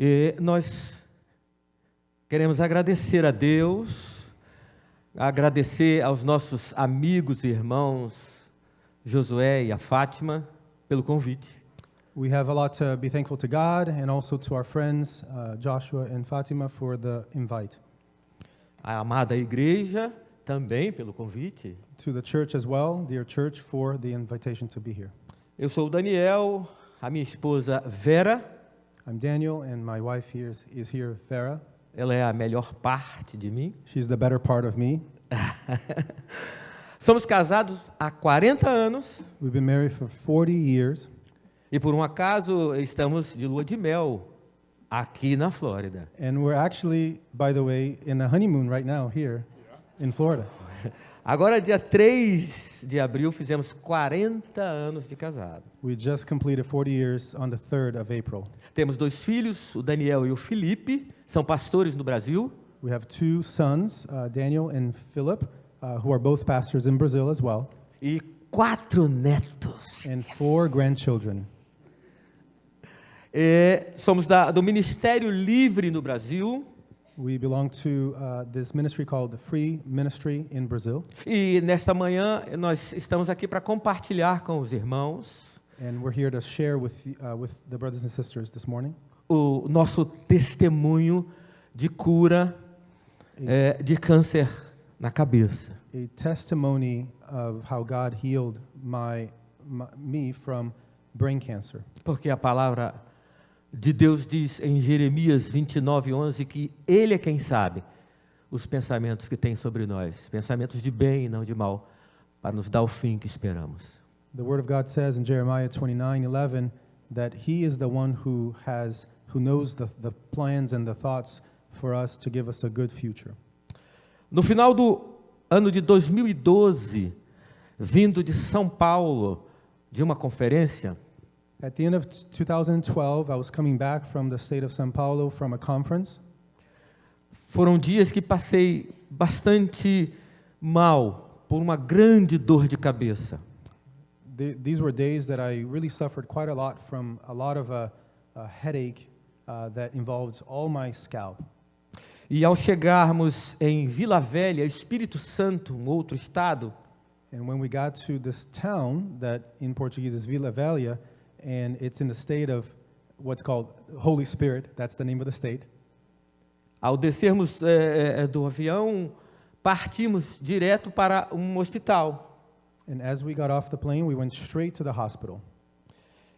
E nós queremos agradecer a Deus, agradecer aos nossos amigos e irmãos Josué e a Fátima pelo convite. We have a lot to be thankful to God and also to our friends, Joshua and Fatima, for the invite. A amada igreja também pelo convite. To the church as well, dear church, for the invitation to be here. Eu sou o Daniel, a minha esposa Vera. I'm Daniel and my wife here is here, Vera. Ela é a melhor parte de mim. She's the better part of me. Somos casados há 40 anos. We've been married for 40 years. E por um acaso estamos de lua de mel aqui na Flórida. And we're actually, by the way, in a honeymoon right now here in Florida. Agora, dia 3 de abril, fizemos 40 anos de casado. We just completed 40 years on the 3rd of April. Temos 2 filhos, o Daniel e o Felipe, são pastores no Brasil. We have 2 sons, Daniel and Philip, who are both pastors in Brazil as well. E 4 netos. And 4 grandchildren. Somos do Ministério Livre no Brasil. We belong to this ministry called the Free Ministry in Brazil. E nesta manhã nós estamos aqui para compartilhar com os irmãos. And we're here to share with the brothers and sisters this morning. O nosso testemunho de cura de câncer na cabeça. A testimony of how God healed me from brain cancer. Porque a palavra de Deus diz em Jeremias 29:11 que Ele é quem sabe os pensamentos que tem sobre nós, pensamentos de bem e não de mal, para nos dar o fim que esperamos. The Word of God says in Jeremiah 29:11 that He is the one who knows the plans and the thoughts for us to give us a good future. No final do ano de 2012, vindo de São Paulo, de uma conferência, at the end of 2012, I was coming back from the state of São Paulo from a conference. Foram dias que passei bastante mal por uma grande dor de cabeça. These were days that I really suffered quite a lot from a lot of a headache that involved all my scalp. E ao chegarmos em Vila Velha, Espírito Santo, um outro estado, and when we got to this town that in Portuguese is Vila Velha, and it's in the state of what's called Holy Spirit, that's the name of the state. Ao descermos do avião, partimos direto para um hospital. And as we got off the plane, we went straight to the hospital.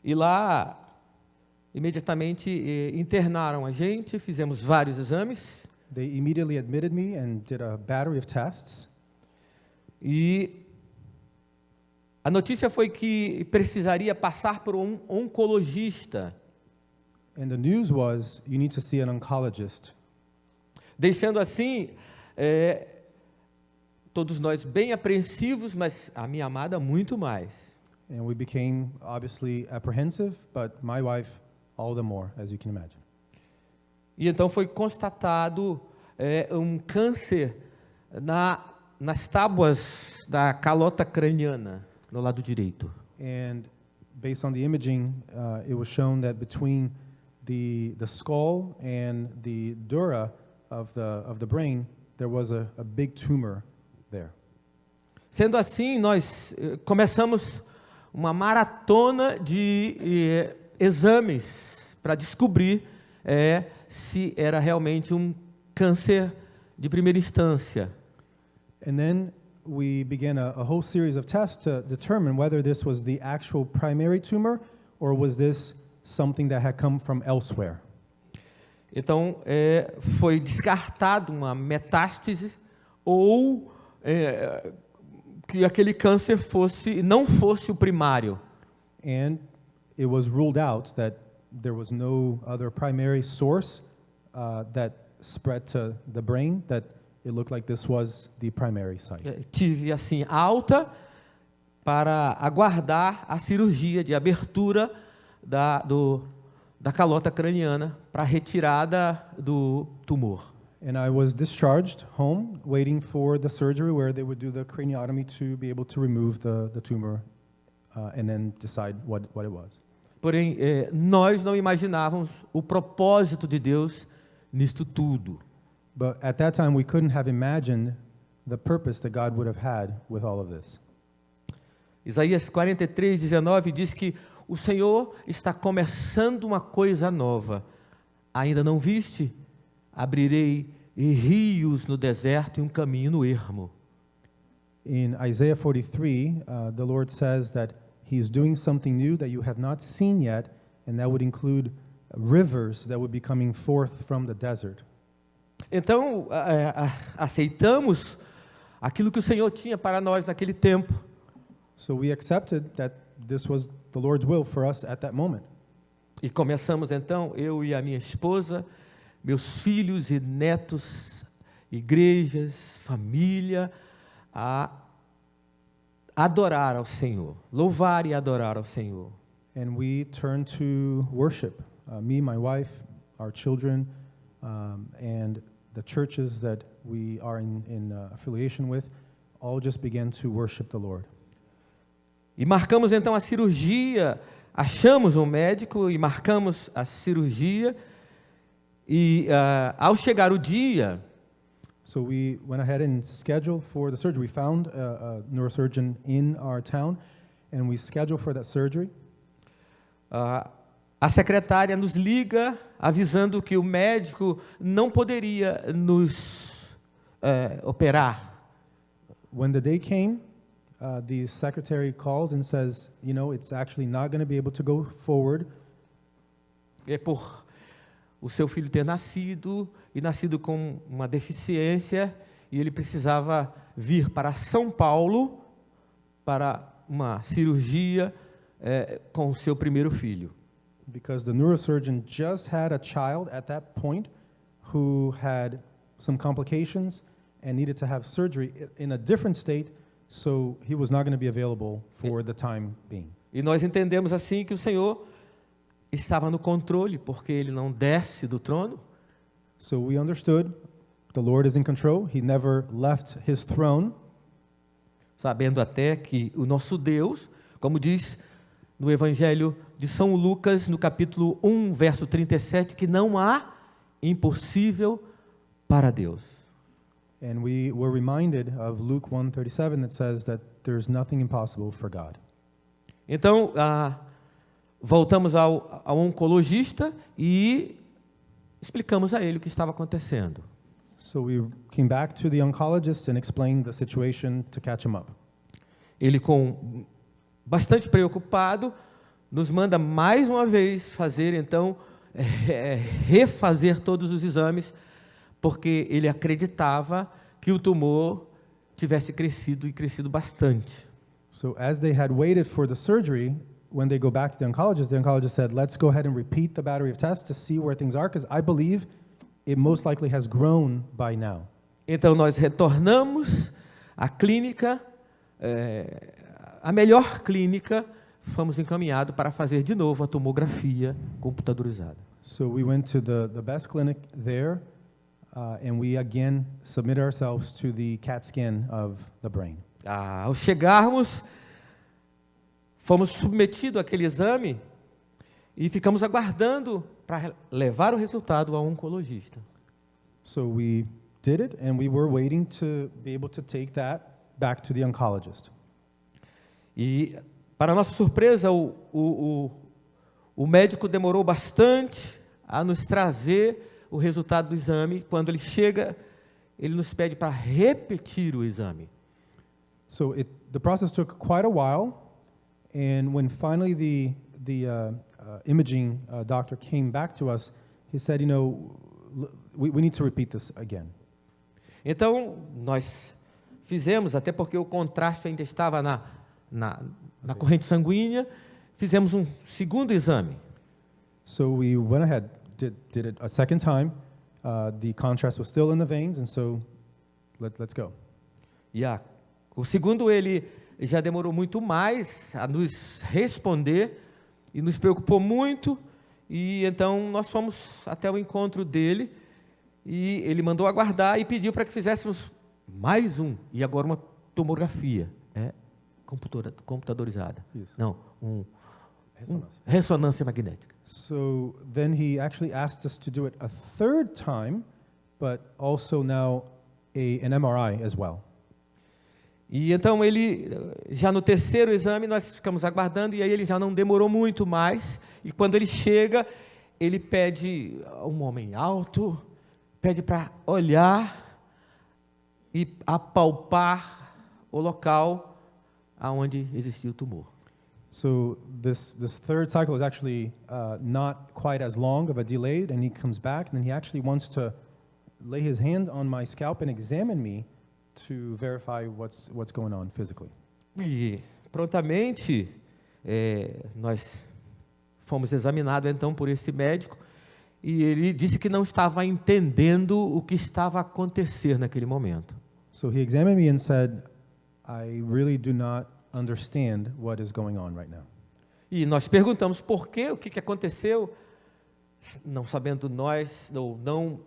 E lá, imediatamente, internaram a gente, fizemos vários exames. They immediately admitted me and did a battery of tests. E a notícia foi que precisaria passar por um oncologista. And the news was, you need to see an oncologist. Deixando assim, todos nós bem apreensivos, mas a minha amada muito mais. And we became obviously apprehensive, but my wife all the more, as you can imagine. E então foi constatado um câncer nas tábuas da calota craniana, no lado direito. And based on the imaging, it was shown that between the skull and the dura of the brain, there was a big tumor there. Sendo assim, nós começamos uma maratona de exames para descobrir se era realmente um câncer de primeira instância. And then we began a whole series of tests to determine whether this was the actual primary tumor or was this something that had come from elsewhere. Então, foi descartado uma metástase ou que aquele câncer não fosse o primário. And it was ruled out that there was no other primary source that spread to the brain, that it looked like this was the primary site. Tive assim alta para aguardar a cirurgia de abertura da calota craniana para retirada do tumor. And I was discharged home, waiting for the surgery where they would do the craniotomy to be able to remove the tumor and then decide what it was. Porém, nós não imaginávamos o propósito de Deus nisto tudo. But at that time, we couldn't have imagined the purpose that God would have had with all of this. Isaías 43:19 diz que o Senhor está começando uma coisa nova. Ainda não viste? Abrirei rios no deserto e um caminho no ermo. In Isaiah 43, the Lord says that He's doing something new that you have not seen yet, and that would include rivers that would be coming forth from the desert. Então, aceitamos aquilo que o Senhor tinha para nós naquele tempo. So we accepted that this was the Lord's will for us at that moment. E começamos então, eu e a minha esposa, meus filhos e netos, igrejas, família, a adorar ao Senhor, louvar e adorar ao Senhor. And we turned to worship. Me, my wife, our children, and the churches that we are in affiliation with, all just began to worship the Lord. E marcamos então a cirurgia, achamos um médico e marcamos a cirurgia. E ao chegar o dia, So we went ahead and scheduled for the surgery. We found a neurosurgeon in our town, and we scheduled for that surgery. A secretária nos liga avisando que o médico não poderia nos operar. When the day came, the secretary calls and says, it's actually not going to be able to go forward. É por o seu filho ter nascido e nascido com uma deficiência, e ele precisava vir para São Paulo para uma cirurgia com o seu primeiro filho. Because the neurosurgeon just had a child at that point who had some complications and needed to have surgery in a different state, so he was not going to be available for the time being. E nós entendemos assim que o Senhor estava no controle, porque Ele não desce do trono. So we understood the Lord is in control. He never left His throne. Sabendo até que o nosso Deus, como diz no Evangelho de São Lucas, no capítulo 1, verso 37, que não há impossível para Deus. And we were reminded of Luke 1:37 that says that there's nothing impossible for God. Então, voltamos ao oncologista e explicamos a ele o que estava acontecendo. So we came back to the oncologist and explained the situation to catch him up. Ele, com bastante preocupado, nos manda mais uma vez fazer, então, refazer todos os exames, porque ele acreditava que o tumor tivesse crescido e crescido bastante. So as they had waited for the surgery, when they go back to the oncologist said, let's go ahead and repeat the battery of tests to see where things are, because I believe it most likely has grown by now. Então nós retornamos à clínica, a melhor clínica, fomos encaminhados para fazer de novo a tomografia computadorizada. So we went to the best clinic there, and we again submitted ourselves to the CAT scan of the brain. Ao chegarmos, fomos submetidos àquele exame e ficamos aguardando para levar o resultado ao oncologista. So we did it, and we were waiting to be able to take that back to the oncologist. E, para nossa surpresa, o médico demorou bastante a nos trazer o resultado do exame. Quando ele chega, ele nos pede para repetir o exame. So the process took quite a while, and when finally the imaging doctor came back to us, he said, we need to repeat this again. Então, nós fizemos, até porque o contraste ainda estava na corrente sanguínea, fizemos um segundo exame. So we went ahead, did it a second time. The contrast was still in the veins, and so let's go. E o segundo, ele já demorou muito mais a nos responder e nos preocupou muito, e então nós fomos até o encontro dele, e ele mandou aguardar e pediu para que fizéssemos mais um, e agora uma tomografia computadorizada. Isso. Não, Ressonância magnética. So then he actually asked us to do it a third time, but also now an MRI as well. E então ele, já no terceiro exame, nós ficamos aguardando, e aí ele já não demorou muito mais, e quando ele chega, ele pede a um homem alto, pede para olhar e apalpar o local aonde existia o tumor. So this third cycle is actually not quite as long of a delay, and he comes back, and then he actually wants to lay his hand on my scalp and examine me to verify what's going on physically. E prontamente nós fomos examinados então por esse médico, e ele disse que não estava entendendo o que estava a acontecer naquele momento. So he examined me and said, I really do not understand what is going on right now. E nós perguntamos por quê, o que aconteceu, não sabendo nós, ou não,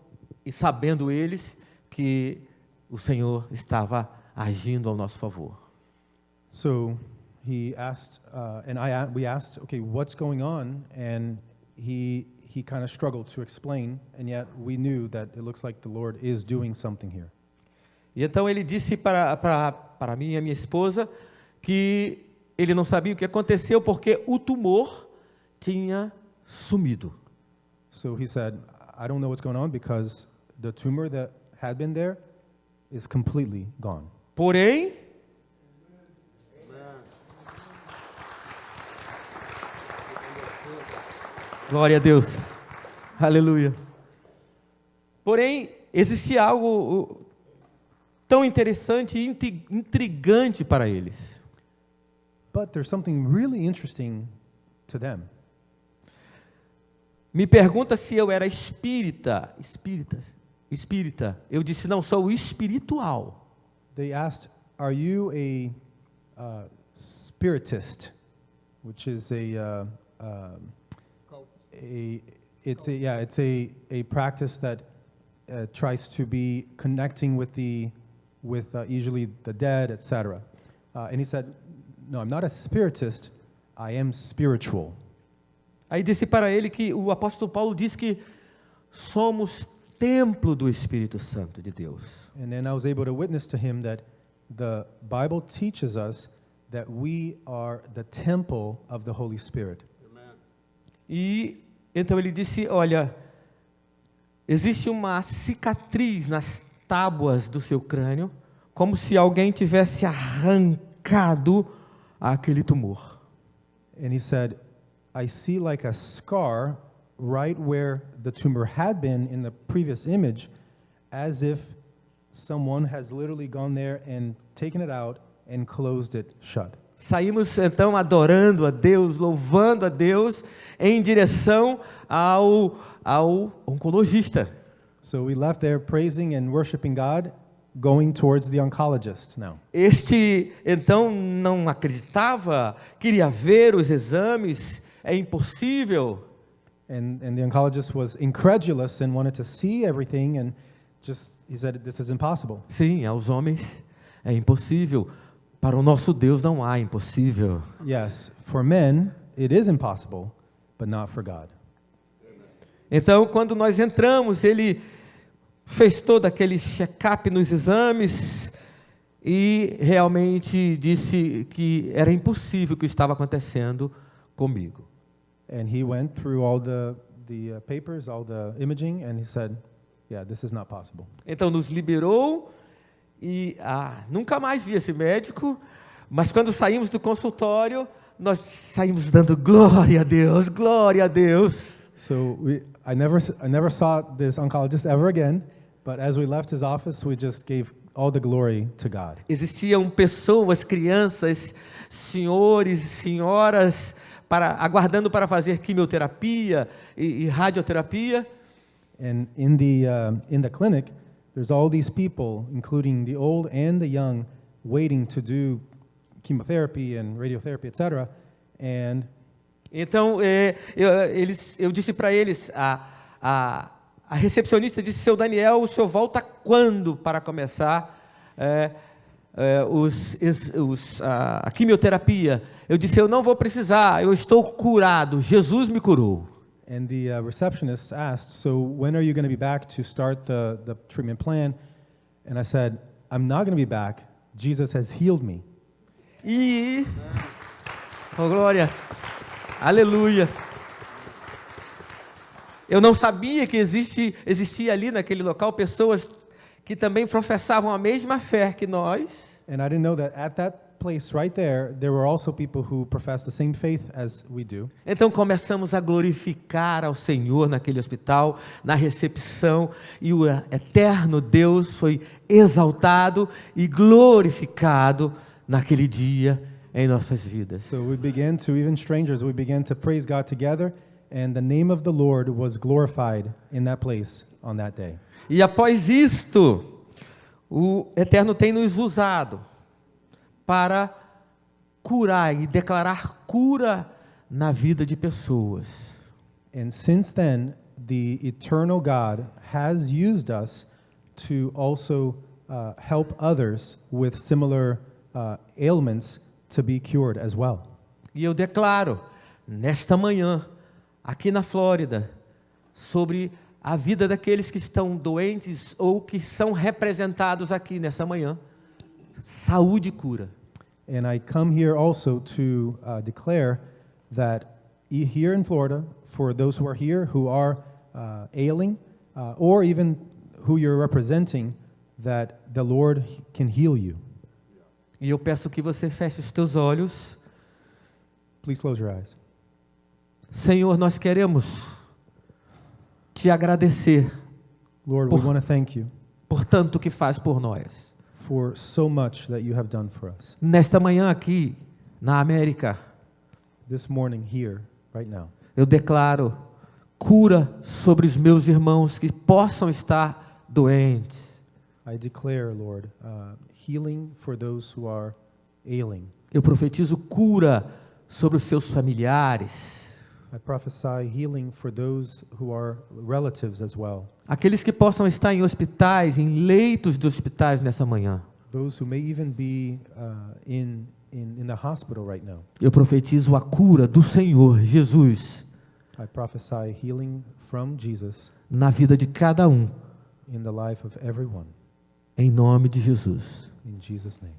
e sabendo eles que o Senhor estava agindo ao nosso favor. So he asked, we asked, okay, what's going on? And he kind of struggled to explain, and yet we knew that it looks like the Lord is doing something here. E então ele disse para mim e a minha esposa que ele não sabia o que aconteceu porque o tumor tinha sumido. So he said, I don't know what's going on because the tumor that had been there is completely gone. Porém, glória a Deus, aleluia. Porém, existe algo tão interessante e intrigante para eles. But there's something really interesting to them. Me pergunta se eu era espírita. Eu disse, não, sou espiritual. They asked, are you a spiritist, which is it's a practice that tries to be connecting with usually the dead, etc. And he said, no, I'm not a spiritist, I am spiritual. Aí disse para ele que o apóstolo Paulo diz que somos templo do Espírito Santo de Deus. And then I was able to witness to him that the Bible teaches us that we are the temple of the Holy Spirit. E então ele disse, olha, existe uma cicatriz nas tábuas do seu crânio, como se alguém tivesse arrancado aquele tumor. And he said, I see like a scar right where the tumor had been in the previous image, as if someone has literally gone there and taken it out and closed it shut. Saímos então adorando a Deus, louvando a Deus, em direção ao oncologista. So we left there praising and worshiping God, going towards the oncologist now. Este então não acreditava, queria ver os exames, é impossível. And the oncologist was incredulous and wanted to see everything, and he said, this is impossible. Sim, aos homens é impossível. Para o nosso Deus não há impossível. Yes, for men it is impossible, but not for God. Então, quando nós entramos, ele fez todo aquele check-up nos exames e realmente disse que era impossível o que estava acontecendo comigo. And he went through all the papers, all the imaging, and he said, yeah, this is not possible. Então nos liberou e nunca mais vi esse médico, mas quando saímos do consultório, nós saímos dando glória a Deus, glória a Deus. So I never saw this oncologist ever again, but as we left his office, we just gave all the glory to God. Existiam pessoas, crianças, senhores e senhoras aguardando para fazer quimioterapia e radioterapia. And in the clinic, there's all these people, including the old and the young, waiting to do chemotherapy and radiotherapy, etc. And então eu disse para eles, a recepcionista disse, seu Daniel, o senhor volta quando para começar a quimioterapia. Eu disse, eu não vou precisar, eu estou curado, Jesus me curou. And the receptionist asked, so when are you going to be back to start the treatment plan? And I said, I'm not going to be back. Jesus has healed me. E... Oh, glória! Aleluia! Eu não sabia que existia ali naquele local pessoas que também professavam a mesma fé que nós. And I didn't know that at that place right there were also people who profess the same faith as we do. Então começamos a glorificar ao Senhor naquele hospital, na recepção, e o eterno Deus foi exaltado e glorificado naquele dia em nossas vidas. So we began to, even strangers, we began to praise God together, and the name of the Lord was glorified in that place on that day. E após isto, o Eterno tem nos usado para curar e declarar cura na vida de pessoas. And since then, the eternal God has used us to also help others with similar ailments to be cured as well. E eu declaro, nesta manhã, aqui na Flórida, sobre a vida daqueles que estão doentes ou que são representados aqui nessa manhã, saúde e cura. And I come here also to declare that here in Florida, for those who are here who are ailing, or even who you're representing, that the Lord can heal you. E eu peço que você feche os teus olhos. Please close your eyes. Senhor, nós queremos te agradecer Lord, we want to thank you por tanto que faz por nós. for so much that you have done for us. Nesta manhã aqui, na América, This morning here, right now, eu declaro cura sobre os meus irmãos que possam estar doentes. I declare, Lord, healing for those who are ailing. Eu profetizo cura sobre os seus familiares. I prophesy healing for those who are relatives as well. Aqueles que possam estar em hospitais, em leitos de hospitais nessa manhã. Those who may even be in the hospital right now. Eu profetizo a cura do Senhor Jesus I prophesy healing from Jesus na vida de cada um, in the life of everyone. em nome de Jesus. In Jesus' name.